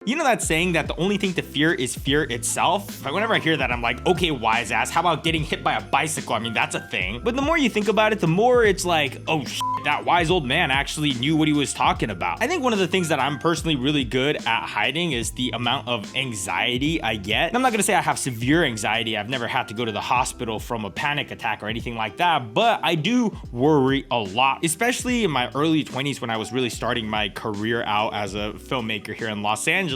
You know that saying that the only thing to fear is fear itself? Like whenever I hear that, I'm like, okay, wise ass, how about getting hit by a bicycle? I mean, that's a thing. But the more you think about it, the more it's like, oh shit, that wise old man actually knew what he was talking about. I think one of the things that I'm personally really good at hiding is the amount of anxiety I get. And I'm not gonna say I have severe anxiety. I've never had to go to the hospital from a panic attack or anything like that, but I do worry a lot, especially in my early 20s when I was really starting my career out as a filmmaker here in Los Angeles.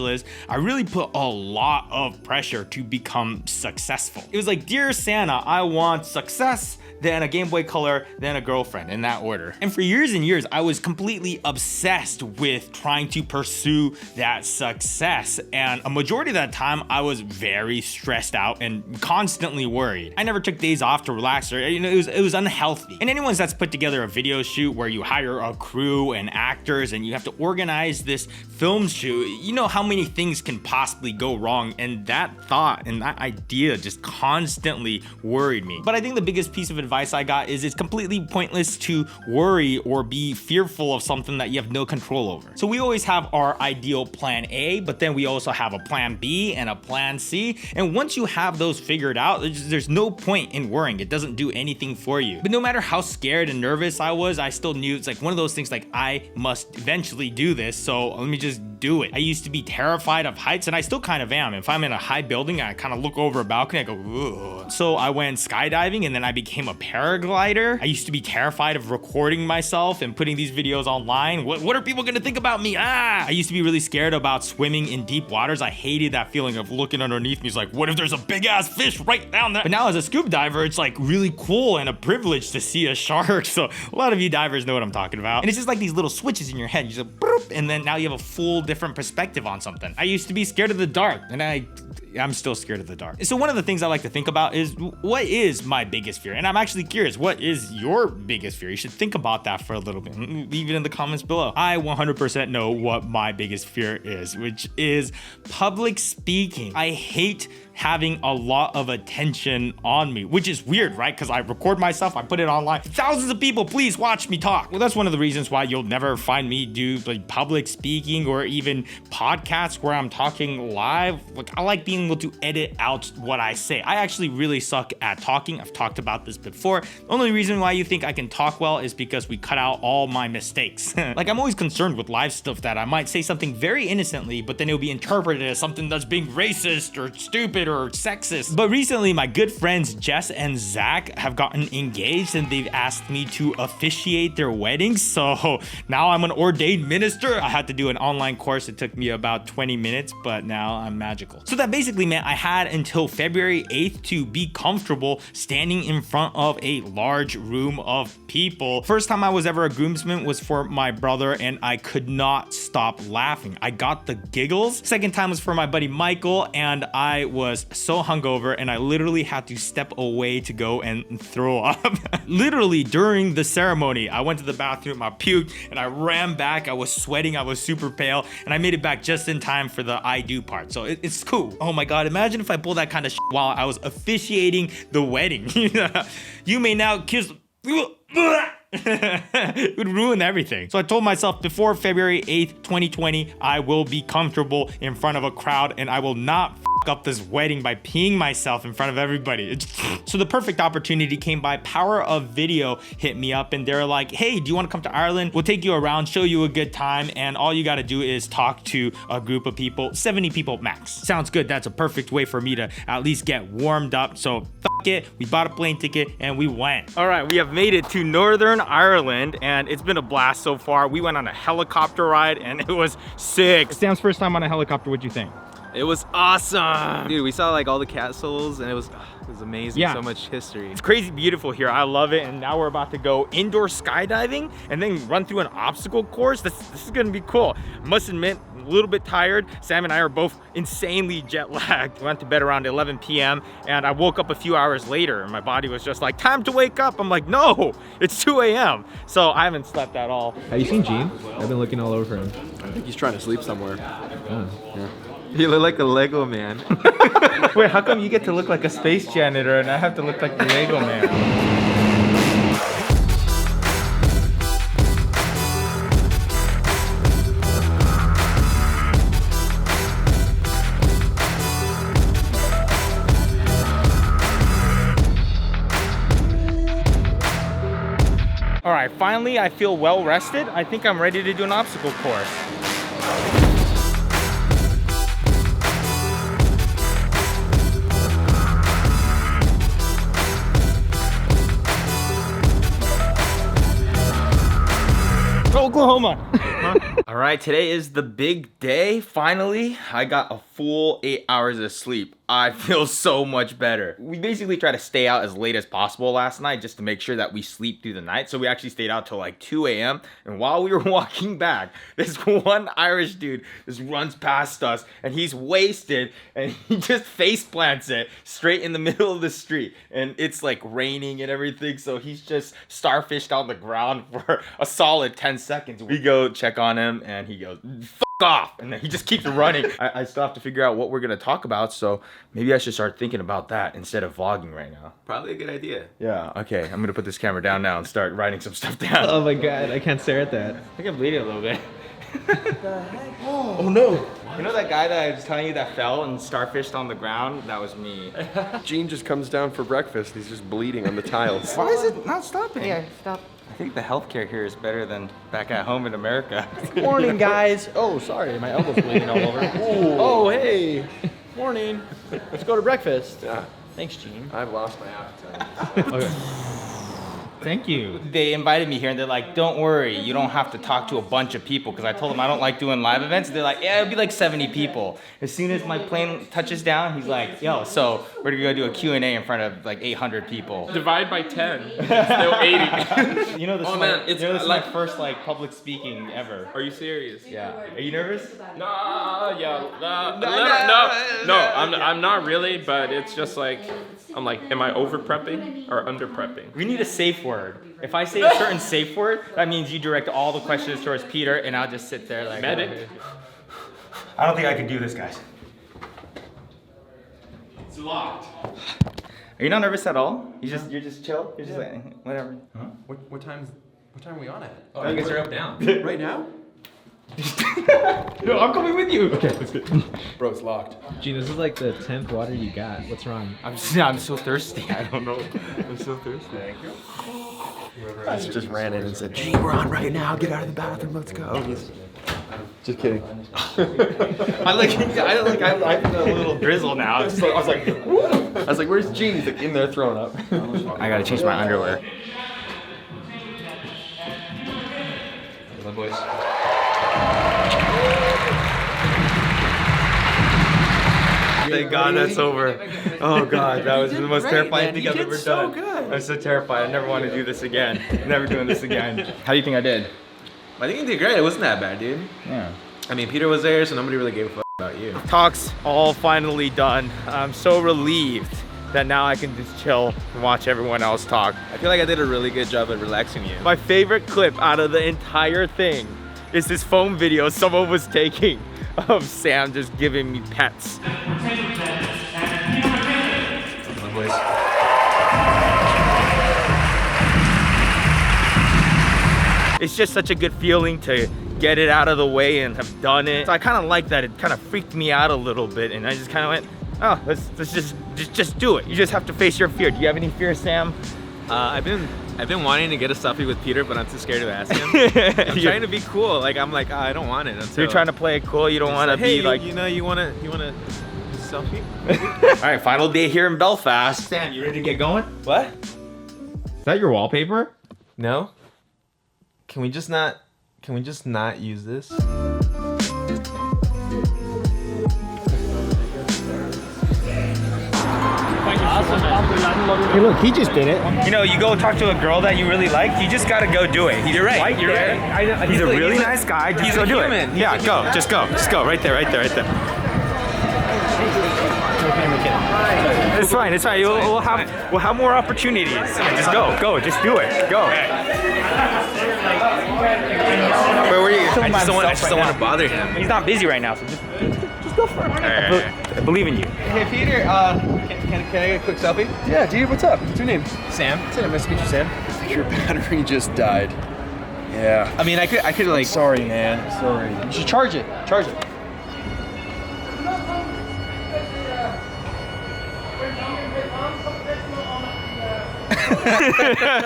I really put a lot of pressure to become successful. It was like, dear Santa, I want success, then a Game Boy Color, then a girlfriend, in that order. And for years and years, I was completely obsessed with trying to pursue that success. And a majority of that time, I was very stressed out and constantly worried. I never took days off to relax, or it was unhealthy. And anyone that's put together a video shoot where you hire a crew and actors and you have to organize this film shoot, you know how many things can possibly go wrong. And that thought and that idea just constantly worried me. But I think the biggest piece of advice I got is it's completely pointless to worry or be fearful of something that you have no control over. So we always have our ideal plan A, but then we also have a plan B and a plan C. And once you have those figured out, there's no point in worrying. It doesn't do anything for you. But no matter how scared and nervous I was, I still knew it's like one of those things like I must eventually do this. So let me just do it. I used to be terrified of heights and I still kind of am. If I'm in a high building, I kind of look over a balcony, I go, ugh. So I went skydiving and then I became a paraglider. I used to be terrified of recording myself and putting these videos online. What are people gonna think about me? I used to be really scared about swimming in deep waters. I hated that feeling of looking underneath me. It's like, what if there's a big ass fish right down there? But now as a scuba diver, it's like really cool and a privilege to see a shark. So a lot of you divers know what I'm talking about. And it's just like these little switches in your head. You just boop, and then now you have a full different perspective on something. I used to be scared of the dark and I'm still scared of the dark. So one of the things I like to think about is what is my biggest fear? And I'm actually curious, what is your biggest fear? You should think about that for a little bit. Leave it in the comments below. I 100% know what my biggest fear is, which is public speaking. I hate having a lot of attention on me, which is weird, right? Because I record myself, I put it online. Thousands of people, please watch me talk. Well, that's one of the reasons why you'll never find me do like public speaking or even podcasts where I'm talking live. Like I like being able to edit out what I say. I actually really suck at talking. I've talked about this before. The only reason why you think I can talk well is because we cut out all my mistakes. Like I'm always concerned with live stuff that I might say something very innocently, but then it'll be interpreted as something that's being racist or stupid or sexist. But recently my good friends Jess and Zach have gotten engaged and they've asked me to officiate their wedding. So now I'm an ordained minister. I had to do an online course. It took me about 20 minutes, but now I'm magical. So that basically meant I had until February 8th to be comfortable standing in front of a large room of people. First time I was ever a groomsman was for my brother and I could not stop laughing. I got the giggles. Second time was for my buddy Michael and I was so hungover and I literally had to step away to go and throw up. Literally during the ceremony, I went to the bathroom, I puked and I ran back. I was sweating, I was super pale and I made it back just in time for the I do part. So it's cool. Oh my God, imagine if I pulled that kind of shit while I was officiating the wedding. You may now kiss... It would ruin everything. So I told myself before February 8th, 2020, I will be comfortable in front of a crowd and I will not up this wedding by peeing myself in front of everybody. So the perfect opportunity came by. Power of Video hit me up and they're like, hey, do you want to come to Ireland? We'll take you around, show you a good time, and all you got to do is talk to a group of people, 70 people max. Sounds good. That's a perfect way for me to at least get warmed up. So fuck it. We bought a plane ticket and we went. All right, we have made it to Northern Ireland and it's been a blast so far. We went on a helicopter ride and it was sick. Sam's first time on a helicopter. What'd you think? It was awesome. Dude, we saw like all the castles and it was amazing. Yeah. So much history. It's crazy beautiful here. I love it. And now we're about to go indoor skydiving and then run through an obstacle course. This is gonna be cool. I must admit, a little bit tired. Sam and I are both insanely jet lagged. We went to bed around 11 p.m. and I woke up a few hours later and my body was just like, time to wake up. I'm like, no, it's 2 a.m. So I haven't slept at all. Have you seen Gene? I've been looking all over for him. I think he's trying to sleep somewhere. Oh. Yeah. You look like a Lego man. Wait, how come you get to look like a space janitor and I have to look like the Lego man? right, finally I feel well rested. I think I'm ready to do an obstacle course. Oklahoma. All right, today is the big day. Finally, I got a full 8 hours of sleep. I feel so much better. We basically tried to stay out as late as possible last night just to make sure that we sleep through the night. So we actually stayed out till like 2 a.m. And while we were walking back, this one Irish dude just runs past us and he's wasted and he just face plants it straight in the middle of the street. And it's like raining and everything. So he's just starfished on the ground for a solid 10 seconds. We go check on him and he goes, "Fuck off," and then he just keeps running. I still have to figure out what we're gonna talk about, so maybe I should start thinking about that instead of vlogging right now. Probably a good idea. Yeah, okay, I'm gonna put this camera down now and start writing some stuff down. Oh my god, I can't stare at that. I can bleed it a little bit. What the heck? Oh no! You know that guy that I was telling you that fell and starfished on the ground? That was me. Gene just comes down for breakfast. He's just bleeding on the tiles. Why is it not stopping? Yeah, stop. I think the healthcare here is better than back at home in America. Morning, guys. Oh, sorry, my elbow's bleeding all over. Oh, hey. Morning. Let's go to breakfast. Yeah, Thanks, Gene. I've lost my appetite. Okay. Thank you. They invited me here and they're like, don't worry, you don't have to talk to a bunch of people, because I told them I don't like doing live events. They're like, yeah, it'll be like 70 people. As soon as my plane touches down, he's like, yo, so we're gonna go do a Q&A in front of like 800 people. Divide by 10. Still 80. You know, this, Oh, is, man, my, it's you know, this is like- my first like public speaking ever. Are you serious? Yeah. Are you nervous? No, yeah. No, I'm not really, but it's just like, I'm like, am I over prepping or under prepping? We need a safe word. If I say a certain safe word, that means you direct all the questions towards Peter and I'll just sit there like... Medic. I don't think I can do this, guys. It's locked. Are you not nervous at all? You're just chill? You're just like, whatever. Huh? What time are we on at? Oh, you guys are up down. Right now? No, I'm coming with you. Okay, let's go. Bro, it's locked. Gene, this is like the 10th water you got. What's wrong? I'm so thirsty. I don't know. I'm so thirsty. Thank you. I just ran in and said, Gene, we're on right now. Get out of the bathroom. Let's go. Just kidding. I have a little drizzle now. I was like, where's Gene? He's like in there throwing up. I gotta change my underwear. Come on, boys. Thank God that's over. Oh God, that was the most terrifying thing I've ever done. I'm so terrified. I never want to do this again. Never doing this again. How do you think I did? I think you did great. It wasn't that bad, dude. Yeah. I mean, Peter was there, so nobody really gave a fuck about you. Talk's all finally done. I'm so relieved that now I can just chill and watch everyone else talk. I feel like I did a really good job at relaxing you. My favorite clip out of the entire thing is this foam video someone was taking of Sam just giving me pets. Come on, boys. It's just such a good feeling to get it out of the way and have done it. So I kind of like that. It kind of freaked me out a little bit, and I just kind of went, oh, let's just do it. You just have to face your fear. Do you have any fear, Sam? I've been wanting to get a selfie with Peter, but I'm too scared to ask him. I'm trying to be cool. Like, I'm like, I don't want it. So you're trying to play it cool. You don't want to hey, be like, you wanna selfie? all right, final day here in Belfast. Sam, you ready to get going? What? Is that your wallpaper? No. Can we just not use this? Hey, look, he just did it. You know, you go talk to a girl that you really like, you just gotta go do it. You're right. You're right. He's a really nice guy. Just go do it. Yeah, go. Just go. Just go. Right there. Right there. Right there. It's fine. It's fine. We'll have more opportunities. Just go. Go. Just do it. Go. Where were you? I just don't want to bother him. He's not busy right now, so just go for it. I believe in you. Hey, Peter. Can I get a quick selfie? Yeah, dude, what's up? What's your name? Sam. Sam, nice to meet you, Sam. Your battery just died. Yeah. I mean, I could like. Sorry, man. Sorry. You should charge it. Charge it.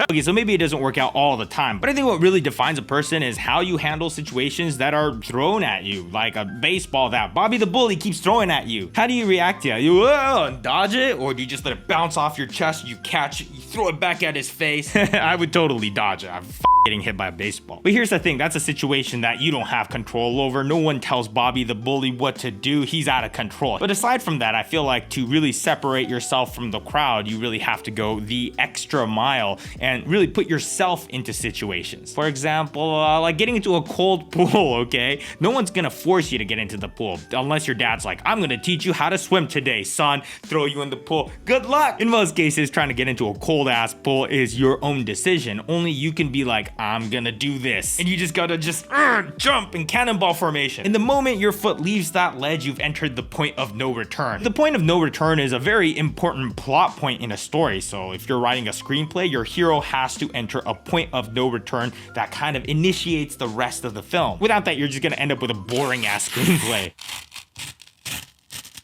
Okay, so maybe it doesn't work out all the time, but I think what really defines a person is how you handle situations that are thrown at you, like a baseball that Bobby the Bully keeps throwing at you. How do you react to it? You and dodge it, or do you just let it bounce off your chest, you catch it, you throw it back at his face? I would totally dodge it. I'm getting hit by a baseball. But here's the thing, that's a situation that you don't have control over. No one tells Bobby the Bully what to do. He's out of control. But aside from that, I feel like to really separate yourself from the crowd, you really have to go the extra mile and really put yourself into situations. For example, like getting into a cold pool, okay? No one's gonna force you to get into the pool unless your dad's like, I'm gonna teach you how to swim today, son. Throw you in the pool. Good luck. In most cases, trying to get into a cold ass pool is your own decision. Only you can be like, I'm gonna do this. And you just gotta jump in cannonball formation. In the moment your foot leaves that ledge, you've entered the point of no return. The point of no return is a very important plot point in a story. So if you're writing a screenplay, your hero has to enter a point of no return that kind of initiates the rest of the film. Without that, you're just gonna end up with a boring ass screenplay.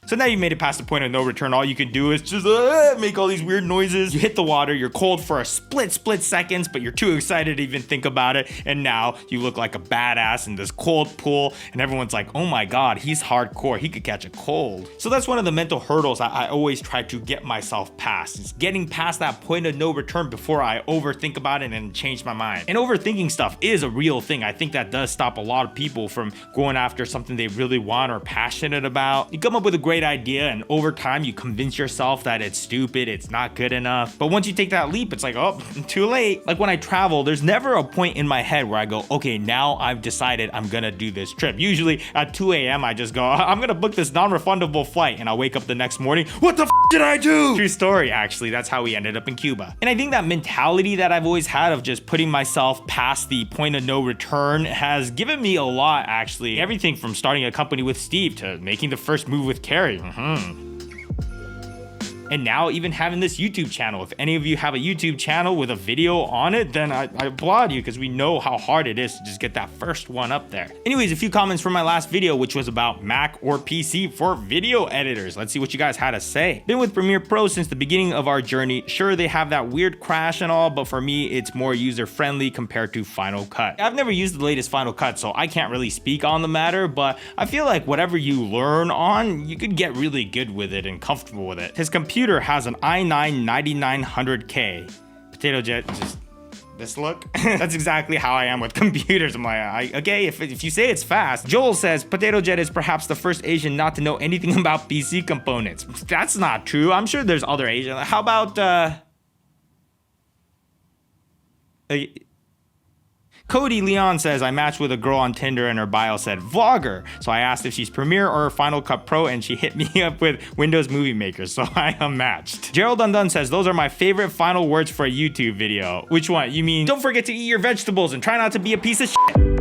So now you've made it past the point of no return. All you can do is just make all these weird noises. You hit the water, you're cold for a split seconds, but you're too excited to even think about it. And now you look like a badass in this cold pool, and everyone's like, oh my God, he's hardcore. He could catch a cold. So that's one of the mental hurdles I always try to get myself past. It's getting past that point of no return before I overthink about it and change my mind. And overthinking stuff is a real thing. I think that does stop a lot of people from going after something they really want or passionate about. You come up with a great idea, and over time you convince yourself that it's stupid, it's not good enough. But once you take that leap, it's like, oh, too late. Like when I travel, there's never a point in my head where I go, okay, now I've decided I'm gonna do this trip. Usually at 2 a.m. I just go, I'm gonna book this non-refundable flight, and I'll wake up the next morning, what the did I do? True story, actually. That's how we ended up in Cuba. And I think that mentality that I've always had of just putting myself past the point of no return has given me a lot, actually. Everything from starting a company with Steve to making the first move with Carrie. And now even having this YouTube channel. If any of you have a YouTube channel with a video on it, then I applaud you, because we know how hard it is to just get that first one up there. Anyways, a few comments from my last video, which was about Mac or PC for video editors. Let's see what you guys had to say. Been with Premiere Pro since the beginning of our journey. Sure, they have that weird crash and all, but for me, it's more user-friendly compared to Final Cut. I've never used the latest Final Cut, so I can't really speak on the matter, but I feel like whatever you learn on, you could get really good with it and comfortable with it. His computer has an i9 9900K. Potato Jet, just this look. That's exactly how I am with computers. I'm like, okay, if you say it's fast. Joel says, Potato Jet is perhaps the first Asian not to know anything about PC components. That's not true. I'm sure there's other Asians. How about, Cody Leon says, I matched with a girl on Tinder and her bio said vlogger. So I asked if she's Premiere or Final Cut Pro, and she hit me up with Windows Movie Maker, so I unmatched. Gerald Undone says, those are my favorite final words for a YouTube video. Which one? You mean, don't forget to eat your vegetables and try not to be a piece of shit.